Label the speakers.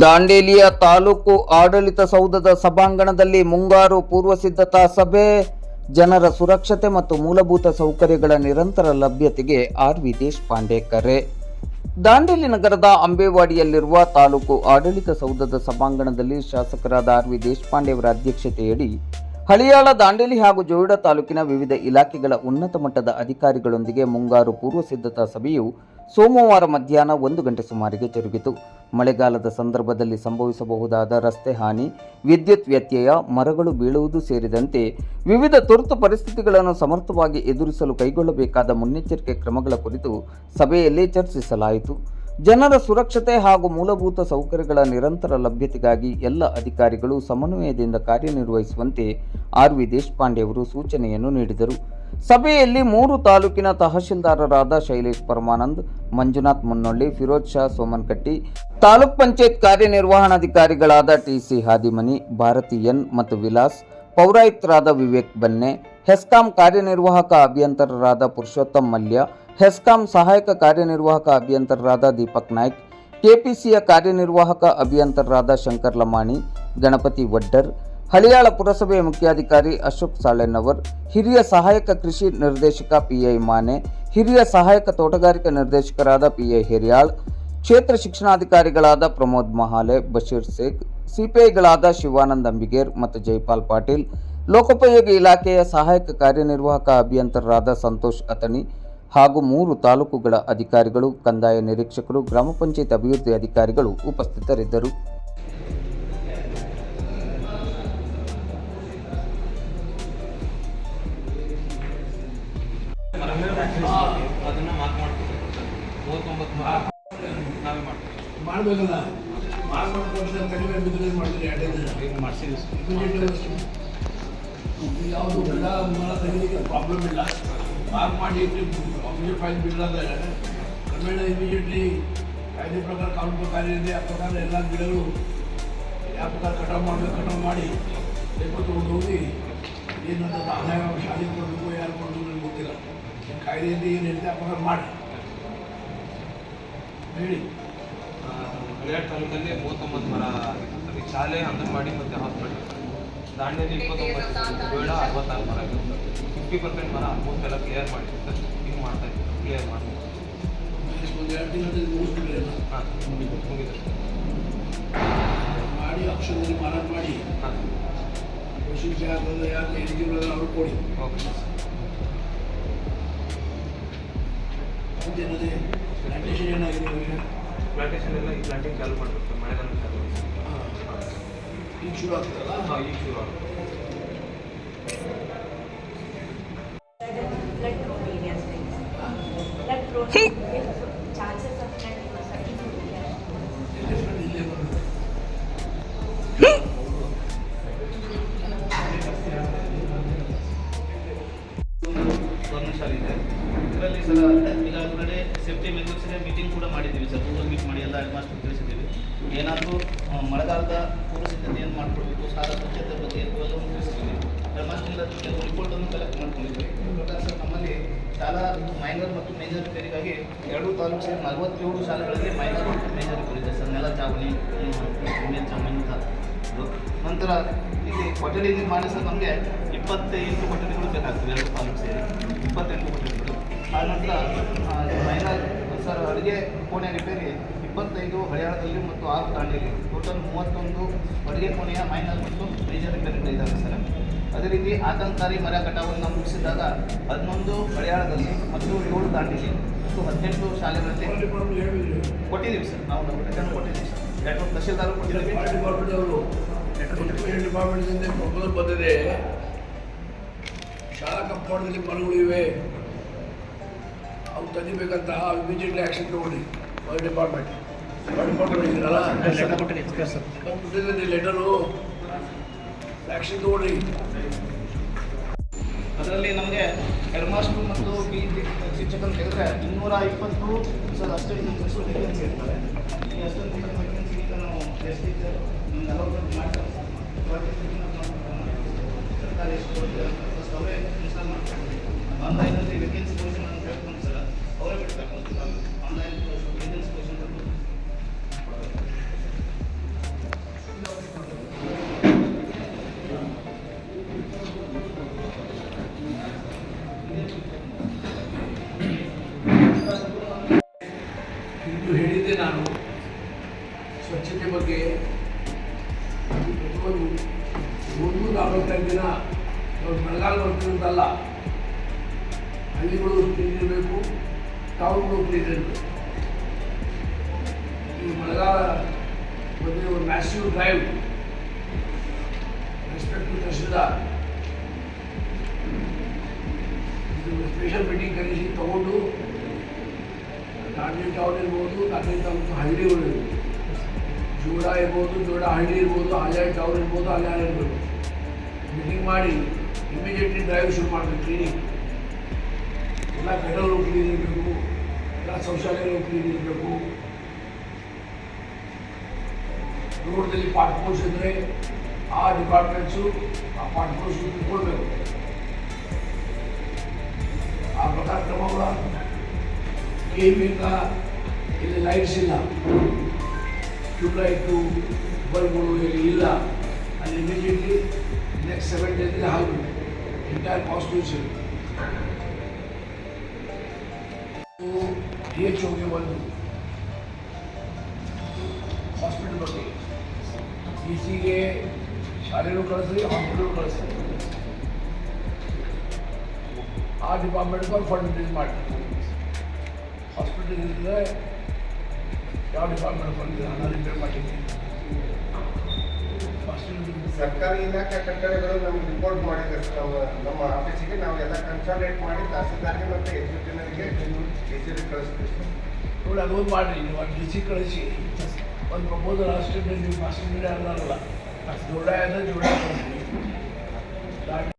Speaker 1: ದಾಂಡೇಲಿಯ ತಾಲೂಕು ಆಡಳಿತ ಸೌಧದ ಸಭಾಂಗಣದಲ್ಲಿ ಮುಂಗಾರು ಪೂರ್ವ ಸಿದ್ಧತಾ ಸಭೆ. ಜನರ ಸುರಕ್ಷತೆ ಮತ್ತು ಮೂಲಭೂತ ಸೌಕರ್ಯಗಳ ನಿರಂತರ ಲಭ್ಯತೆಗೆ ಆರ್.ವಿ. ದೇಶಪಾಂಡೆ ಕರೆ. ದಾಂಡೇಲಿ ನಗರದ ಅಂಬೇವಾಡಿಯಲ್ಲಿರುವ ತಾಲೂಕು ಆಡಳಿತ ಸೌಧದ ಸಭಾಂಗಣದಲ್ಲಿ ಶಾಸಕರಾದ ಆರ್.ವಿ. ದೇಶಪಾಂಡೆ ಅವರ ಅಧ್ಯಕ್ಷತೆಯಡಿ ಹಳಿಯಾಳ, ದಾಂಡೇಲಿ ಹಾಗೂ ಜೋಯಿಡಾ ತಾಲೂಕಿನ ವಿವಿಧ ಇಲಾಖೆಗಳ ಉನ್ನತ ಮಟ್ಟದ ಅಧಿಕಾರಿಗಳೊಂದಿಗೆ ಮುಂಗಾರು ಪೂರ್ವ ಸಿದ್ಧತಾ ಸಭೆಯು ಸೋಮವಾರ ಮಧ್ಯಾಹ್ನ 1 ಗಂಟೆ ಸುಮಾರಿಗೆ ಜರುಗಿತು. ಮಳೆಗಾಲದ ಸಂದರ್ಭದಲ್ಲಿ ಸಂಭವಿಸಬಹುದಾದ ರಸ್ತೆ ಹಾನಿ, ವಿದ್ಯುತ್ ವ್ಯತ್ಯಯ, ಮರಗಳು ಬೀಳುವುದು ಸೇರಿದಂತೆ ವಿವಿಧ ತುರ್ತು ಪರಿಸ್ಥಿತಿಗಳನ್ನು ಸಮರ್ಥವಾಗಿ ಎದುರಿಸಲು ಕೈಗೊಳ್ಳಬೇಕಾದ ಮುನ್ನೆಚ್ಚರಿಕೆ ಕ್ರಮಗಳ ಕುರಿತು ಸಭೆಯಲ್ಲಿ ಚರ್ಚಿಸಲಾಯಿತು. ಜನರ ಸುರಕ್ಷತೆ ಹಾಗೂ ಮೂಲಭೂತ ಸೌಕರ್ಯಗಳ ನಿರಂತರ ಲಭ್ಯತೆಗಾಗಿ ಎಲ್ಲ ಅಧಿಕಾರಿಗಳು ಸಮನ್ವಯದಿಂದ ಕಾರ್ಯನಿರ್ವಹಿಸುವಂತೆ ಆರ್.ವಿ. ದೇಶಪಾಂಡೆ ಅವರು ಸೂಚನೆಯನ್ನು ನೀಡಿದರು. ಸಭೆಯಲ್ಲಿ 3 ತಾಲೂಕಿನ ತಹಶೀಲ್ದಾರರಾದ ಶೈಲೇಶ್ ಪರಮಾನಂದ್, ಮಂಜುನಾಥ್ ಮುನ್ನೊಳ್ಳಿ, ಫಿರೋಜ್ ಶಾ ಸೋಮನಕಟ್ಟಿ, ತಾಲೂಕ್ ಪಂಚಾಯತ್ ಕಾರ್ಯನಿರ್ವಹಣಾಧಿಕಾರಿಗಳಾದ ಟಿ.ಸಿ. ಹಾದಿಮನಿ, ಭಾರತಿ ಎನ್ ಮತ್ತು ವಿಲಾಸ್, ಪೌರಾಯುಕ್ತರಾದ ವಿವೇಕ್ ಬನ್ನೆ, ಹೆಸ್ಕಾಂ ಕಾರ್ಯನಿರ್ವಾಹಕ ಅಭಿಯಂತರರಾದ ಪುರುಷೋತ್ತಮ್ ಮಲ್ಯ, ಹೆಸ್ಕಾಂ ಸಹಾಯಕ ಕಾರ್ಯನಿರ್ವಾಹಕ ಅಭಿಯಂತರರಾದ ದೀಪಕ್ ನಾಯ್ಕ್, ಕೆಪಿಸಿಯ ಕಾರ್ಯನಿರ್ವಾಹಕ ಅಭಿಯಂತರರಾದ ಶಂಕರ್ ಲಮಾಣಿ, ಗಣಪತಿ ವಡ್ಡರ್, ಹಳಿಯಾಳ ಪುರಸಭೆಯ ಮುಖ್ಯಾಧಿಕಾರಿ ಅಶೋಕ್ ಸಾಳೆನ್ನವರ್, ಹಿರಿಯ ಸಹಾಯಕ ಕೃಷಿ ನಿರ್ದೇಶಕ ಪಿಐ ಮಾನೆ, ಹಿರಿಯ ಸಹಾಯಕ ತೋಟಗಾರಿಕಾ ನಿರ್ದೇಶಕರಾದ ಪಿಐ ಹೆರಿಯಾಳ್, ಕ್ಷೇತ್ರ ಶಿಕ್ಷಣಾಧಿಕಾರಿಗಳಾದ ಪ್ರಮೋದ್ ಮಹಾಲೆ, ಬಶೀರ್ ಶೇಖ್, ಸಿಪಿಐಗಳಾದ ಶಿವಾನಂದ್ ಅಂಬಿಗೇರ್ ಮತ್ತು ಜೈಪಾಲ್ ಪಾಟೀಲ್, ಲೋಕೋಪಯೋಗಿ ಇಲಾಖೆಯ ಸಹಾಯಕ ಕಾರ್ಯನಿರ್ವಾಹಕ ಅಭಿಯಂತರರಾದ ಸಂತೋಷ್ ಅತಣಿ ಹಾಗೂ 3 ತಾಲೂಕುಗಳ ಅಧಿಕಾರಿಗಳು, ಕಂದಾಯ ನಿರೀಕ್ಷಕರು, ಗ್ರಾಮ ಪಂಚಾಯತ್ ಅಭಿವೃದ್ಧಿ ಅಧಿಕಾರಿಗಳು ಉಪಸ್ಥಿತರಿದ್ದರು.
Speaker 2: ಯಾವುದು ಮರ ತೆಗಿಲಿಕ್ಕೆ ಪ್ರಾಬ್ಲಮ್ ಇಲ್ಲ. ಮಾರ್ಕ್ ಮಾಡಿ ಫೈಲ್ ಬಿಡಲಾದ್ರೆ ಕ್ರಮೇಣ ಇಮಿಡಿಯೇಟ್ಲಿ ಕಾಯ್ದೆ ಪ್ರಕಾರ ಕಾನೂನು ಪ್ರಕಾರ ಇದೆ. ಆ ಪ್ರಕಾರ ಎಲ್ಲ ಗಿಡಗಳು ಯಾವ ಪ್ರಕಾರ ಕಟಾವು ಮಾಡಬೇಕು ಕಟಾವು ಮಾಡಿ ತಗೊಂಡು ಹೋಗಿ ಏನಂತ ಆದಾಯ ಶಾಲೆಗೆ ಕೊಡಬೇಕು, ಯಾರು ಕೊಡಬೇಕು ನನಗೆ ಗೊತ್ತಿಲ್ಲ. ಕಾಯ್ದೆಯಲ್ಲಿ ಏನು ಹೇಳ್ತೆ ಆ ಪ್ರಕಾರ ಮಾಡಿ ಹೇಳಿ.
Speaker 3: ಹಳಿಯಾಳ ತಾಲೂಕಲ್ಲಿ 39 ಮರ ಆಗಿತ್ತು. ಶಾಲೆ, ಅಂಗನವಾಡಿ ಮತ್ತು ಹಾಸ್ಪಿಟಲ್. ದಾಂಡೇಲಿ 29, ಜೋಯಿಡಾ 64 ಮರ ಆಗಿತ್ತು. 50% ಮರ ಆಲ್ಮೋಸ್ಟ್ ಎಲ್ಲ ಕ್ಲಿಯರ್ ಮಾಡಿರ್ತಾರೆ. ಹಿಂಗೆ ಮಾಡ್ತಾ ಇದ್ದೀವಿ, ಕ್ಲಿಯರ್ ಮಾಡ್ತೀವಿ.
Speaker 2: ಒಂದು 2 ತಿಂಗಳಲ್ಲಿ ಮುಗಿಸ್ಬಿಟ್ಟಿಲ್ಲ.
Speaker 3: ಮುಗಿದ
Speaker 2: ಮಾಡಿ ಆಪ್ಷನ್ನಲ್ಲಿ ಮಾರಾಟ ಮಾಡಿ ಶಿಕ್ಷೆ ಹಾಕೋದು ಯಾರು ಎಲಿಜಿಬಲ್ ಅವ್ರು ಕೊಡಿ.
Speaker 3: Okay sir.
Speaker 2: ಮತ್ತೇನದೇ ಪ್ಲಾಂಟೇಷನ್ ಏನಾಗಿದೆ ಅವರಿಗೆ?
Speaker 3: ಪ್ಲಾಂಟೇಷನ್ ಎಲ್ಲ ಈ ಪ್ಲಾಂಟಿಂಗ್ ಚಾಲು ಮಾಡಬೇಕು. ಮಳೆಗಾಲ ಚಾಲು
Speaker 2: ಈಗ ಶುರು ಆಗ್ತದಲ್ಲ?
Speaker 3: ಹಾಂ, ಈಗ ಶುರು ಆಗುತ್ತೆ.
Speaker 4: ಇದರಲ್ಲಿ ಸರ್ ಈಗ ಆಲ್ರೆಡಿ ಸೇಫ್ಟಿ ಮೆಜರ್ಸ್ಗೆ ಮೀಟಿಂಗ್ ಕೂಡ ಮಾಡಿದ್ದೀವಿ ಸರ್. ಗೂಗಲ್ ಮೀಟ್ ಮಾಡಿ ಎಲ್ಲ ಹೆಡ್ಮಾಸ್ಟರ್ ತಿಳಿಸಿದ್ದೀವಿ. ಏನಾದರೂ ಮಳೆಗಾಲದ ಪೂರ್ವ ಸಿದ್ಧತೆಯನ್ನು ಮಾಡಿಕೊಡ್ಬೇಕು, ಸಾಲ ಸ್ವಚ್ಛತೆ ಬಗ್ಗೆ ಎಲ್ಲವನ್ನು ತಿಳಿಸ್ತೀವಿ. ಹೆಡ್ಮಾಸ್ಟರಿಂದ ಕೆಲವು ರಿಪೋರ್ಟನ್ನು ಕಲೆಕ್ಟ್ ಮಾಡ್ಕೊಂಡಿದ್ವಿ. ಪ್ರಕಾರ ಸರ್ ನಮ್ಮಲ್ಲಿ ಶಾಲಾ ಮೈನರ್ ಮತ್ತು ಮೇಜರ್ ರಿಪೇರಿಗಾಗಿ 2 ತಾಲೂಕು ಸೇರಿ 47 ಶಾಲೆಗಳಲ್ಲಿ ಮೈನರ್ ಮತ್ತು ಮೇಜರ್ ರಿಪೇರಿ ಇದೆ ಸರ್. ನೆಲ ಚಾವಣಿ, ಚಾವಣಿ ನಂತರ ಇಲ್ಲಿ ಕೊಠಡಿ ನಿರ್ಮಾಣ ಸರ್ ನಮಗೆ 28 ಕೊಠಡಿಗಳು ಬೇಕಾಗ್ತದೆ. 2 ತಾಲೂಕು ಸೇರಿ 28 ಕೊಠಡಿಗಳು. ಆ ನಂತರ ಮೈನರ್ ಸರ್ ಅಡುಗೆ ಕೋಣೆ ರಿಪೇರಿ 25 ಹಳಿಯಾಳದಲ್ಲಿ ಮತ್ತು 6 ದಾಂಡೇಲಿ. ಟೋಟಲ್ 31 ಅಡುಗೆ ಕೋಣೆಯ ಮೈನರ್ ಮತ್ತು ಮೇಜರ್ ರಿಪೇರಿಗಳಿದ್ದಾವೆ ಸರ್. ಅದೇ ರೀತಿ ಆತಂಕಕಾರಿ ಮರ ಕಟಾವನ್ನು ಮುಗಿಸಿದಾಗ 11 ಹಳಿಯಾಳದಲ್ಲಿ ಮತ್ತು 7 ದಾಂಡೇಲಿ ಮತ್ತು 18 ಶಾಲೆಗಳಲ್ಲಿ ಕೊಟ್ಟಿದ್ದೀವಿ ಸರ್. ನಾವು ರಿಟರ್ನ್ ಕೊಟ್ಟಿದ್ದೀವಿ ಸರ್. 2 ತಹಶೀಲ್ದಾರ್ ಕೊಟ್ಟಿದ್ದೀವಿ.
Speaker 2: ಡಿಪಾರ್ಟ್ಮೆಂಟ್ ಅವರು ಡಿಪಾರ್ಟ್ಮೆಂಟ್ದಿಂದ ಪ್ರಪೋಸಲ್ ಬಂದಿದೆ. ಶಾಲಾ ಕಂಪೌಂಡಲ್ಲಿ ಮರಗಳಿವೆ, ಅವು ತೆಗಿಬೇಕಂತ ಇಮಿಡಿಯೇಟ್ಲಿ ಆ್ಯಕ್ಷನ್ ತಗೊಳ್ಳಿ. ಡಿಪಾರ್ಟ್ಮೆಂಟ್ ಇದ್ದೀರಲ್ಲ, ಲೆಟರು ಆ್ಯಕ್ಷನ್ ತಗೊಳ್ಳಿ.
Speaker 4: ಅದರಲ್ಲಿ ನಮಗೆ ಹೆಡ್ಮಾಸ್ಟರ್ ಮತ್ತು ಬಿ ಶಿಕ್ಷಕರು ತೆಗೆದ್ರೆ 220 ಸರ್ ಅಷ್ಟೊಂದು ವೇಕೆನ್ಸಿ ಇರ್ತಾರೆ. ಈ ಅಷ್ಟೊಂದು ವೇಕೆನ್ಸಿ ಈಗ ನಾವು ಗೆಸ್ಟ್ ಟೀಚರ್ ಅಲೋಟ್ಮೆಂಟ್ ಮಾಡ್ತಾರೆ. ಸರ್ಕಾರ ಎಷ್ಟು ಕೊಡ್ತಾರೆ ಅವರೇ ಇನ್ಸ್ಟಾಲ್ ಮಾಡ್ತಾರೆ. ಆನ್ಲೈನಲ್ಲಿ ವೇಕೆನ್ಸಿ ಪೋಷನ್ ಅಂತ ಹೇಳ್ಕೊಂಡು ಸರ್ ಅವರೇ ಬಿಡ್ತಾರೆ. ಆನ್ಲೈನ್ ವೇಕೆನ್ಸಿ ಪೋಷನ್
Speaker 2: ಸ್ವಚ್ಛತೆ ಬಗ್ಗೆ ಪ್ರತಿಯೊಂದು 345 ದಿನ ಇವಾಗ ಮಳೆಗಾಲ ಬರ್ತಿರೋದಲ್ಲ, ಹಳ್ಳಿಗಳು ಕ್ಲೀನ್ ಇರಬೇಕು, ಟೌನ್ಗಳು ಕ್ಲೀನ್ ಇರಬೇಕು. ಈ ಮಳೆಗಾಲ ಬಂದರೆ ಒಂದು massive drive respect to tahsildar special meeting ಕರೆಸಿ ತಗೊಂಡು ಗಾಂಧಿ ಟೌನ್ ಇರ್ಬೋದು, ಗಾಂಧಿ ಟೌನ್ ಹಳ್ಳಿಗಳು ಇರ್ಬೋದು, ಜೋಡ ಇರ್ಬೋದು, ಜೋಡ ಹಳ್ಳಿ ಇರ್ಬೋದು, ಹಳ್ಳಿ ಟೌನ್ ಇರ್ಬೋದು, ಹಳ್ಳಿ ಇರ್ಬೋದು, ಮೀಟಿಂಗ್ ಮಾಡಿ ಇಮಿಡಿಯೇಟ್ಲಿ ಡ್ರೈವ್ ಶುರು ಮಾಡಬೇಕು. ಕ್ಲೀನಿಂಗ್ ಎಲ್ಲ ಗಟರು ಕ್ಲೀನ್ ಇರಬೇಕು, ಎಲ್ಲ ಶೌಚಾಲಯಗಳು ಕ್ಲೀನ್ ಇರಬೇಕು. ರೋಡ್ದಲ್ಲಿ ಪಾಟ್ ಪೋಸ್ಟ್ ಇದ್ದರೆ ಆ ಡಿಪಾರ್ಟ್ಮೆಂಟ್ಸು ಆ ಪಾಟ್ ಪೋಸ್ಟ್ ತಿಳ್ಕೊಳ್ಬೇಕು. ಆ ಪ್ರಕಾರ ಕ್ರಮಗಳ ಕೇಮಿಂದ ಇಲ್ಲಿ ಲೈಟ್ಸ್ ಇಲ್ಲ, ಟ್ಯೂಬ್ಲೈಟು ಬಲ್ಬ್ಗಳು ಇಲ್ಲಿ ಇಲ್ಲ, ಅಲ್ಲಿ ಇಮಿಡಿಯೇಟ್ಲಿ ನೆಕ್ಸ್ಟ್ 7 ಡೇಸಲ್ಲಿ ಹಾಕಬೇಕು ಎಂಟೈರ್ ಕಾನ್ಸ್ಟಿಟ್ಯೂಷನ್. DHOಗೆ ಒಂದು ಹಾಸ್ಪಿಟಲ್ ಬಗ್ಗೆ CCಗೆ ಶಾಲೆಗಳು ಕಳಿಸ್ರಿ, ಹಾಸ್ಪಿಟಲ್ ಕಳಿಸ್ರಿ. ಆ ಡಿಪಾರ್ಟ್ಮೆಂಟ್ಗೆ ಅವ್ರು ಫಂಡ್ ರಿಲೀಸ್ ಮಾಡ್ತಾರೆ. ಹಾಸ್ಪಿಟಲ್ ಇದ್ದರೆ ಯಾವ ಡಿಪಾರ್ಟ್ಮೆಂಟ್ ಫಂಡ್ ಹಣ ರಿಪೇರ್ ಮಾಡಿದ್ದೀವಿ.
Speaker 5: ಸರ್ಕಾರಿ ಇಲಾಖೆ ಕಟ್ಟಡಗಳು ನಮ್ಗೆ ರಿಪೋರ್ಟ್ ಮಾಡಿದ್ರೆ ನಮ್ಮ ಆಫೀಸಿಗೆ ನಾವು ಎಲ್ಲ ಕನ್ಸಾಲ್ಟೇಟ್ ಮಾಡಿ ತಹಸೀಲ್ದಾರ್ಗೆ ಮತ್ತು ಎಕ್ಸಿಕ್ಯೂಟಿವ್ಗೆ ಡಿಸಿಗೆ ಕಳಿಸ್ತೀವಿ ಸರ್.
Speaker 2: ನೋಡಿ ಅದೊಂದು ಮಾಡಿರಿ, ನೀವು DC ಕಳಿಸಿ ಒಂದು ಪ್ರಪೋಸಲ್ ಅಷ್ಟೇ ನೀವು ಮಾಸ್ಟರ್ ಮೀಡಿಯಾ ಅಲ್ಲ ಜೋಡ ಇದೆ, ಜೋಡ ಕಳಿಸಿ.